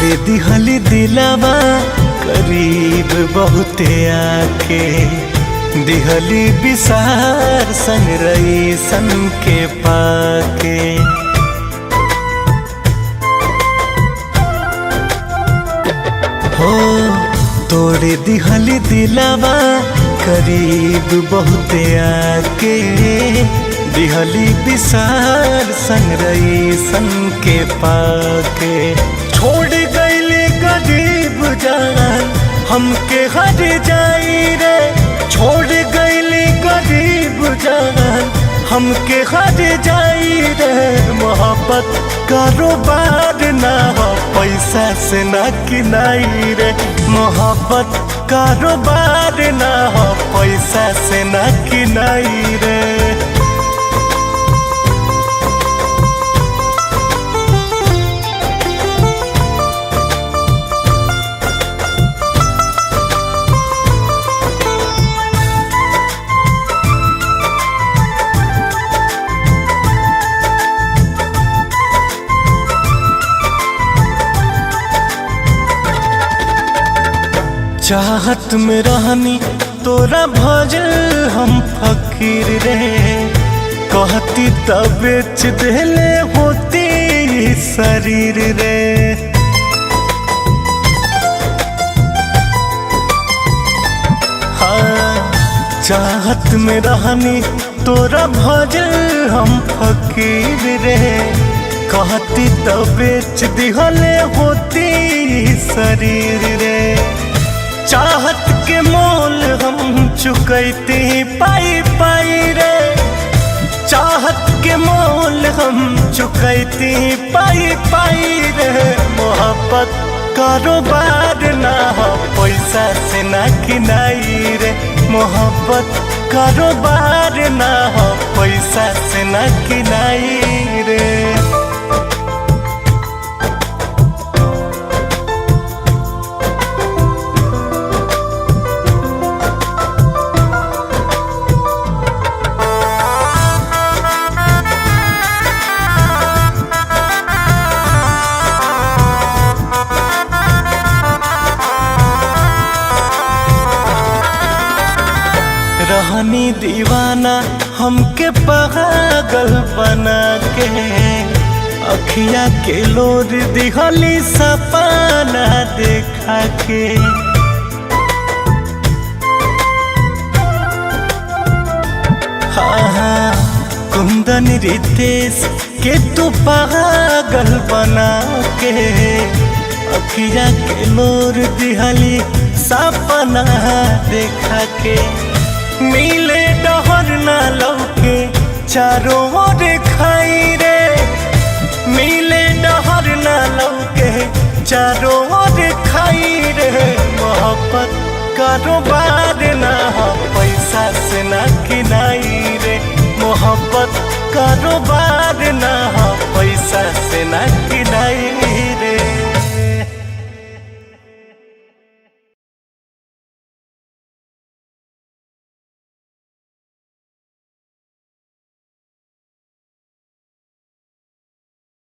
दिहली दिलावा करीब बहुते आके, दिहली विसार संग रही सन के पाके। हो तोड़े दिहली दिलावा करीब बहुते आके, दिहली विसार संग रही सन के पाके। छोड़ गईले गरीब जान हमके हर जाई रे, छोड़ गईले गरीब जान हमके हर जाई रे। मोहब्बत कारोबार ना हो पैसा से ना किनाई रे, मोहब्बत कारोबार ना हो पैसा से ना किनाई रे। चाहत में रहनी तोरा भजल हम फकीर रे, कहती तब बेच देले होती शरीर रे। हाँ चाहत में रहनी तोरा भजल हम फकीर रे, कहती तब बेच दिहले होती शरीर रे। चाहत के मोल हम चुकैती पाई पाई रे, चाहत के मोल हम चुकैती पाई पाई रे। मोहब्बत कारोबार ना हो पैसा से ना किनाई रे, मोहब्बत कारोबार ना हो पैसा से ना किनाई रे। रहनी दीवाना हमके पागल बना के, अखिया के लोर दिहली सपना देखा के। हाँ कुंदन रितेश के तू पागल बना के, अखिया के लोर दिहली सपना देखा के। मिले डहर ना लौके चारों ओर खाई रे, मिले डहर ना लौके चारों ओर खाई रे। मोहब्बत कारोबार ना हो पैसा से ना किनाई रे, मोहब्बत कारोबार ना हो पैसा से ना किनाई रे।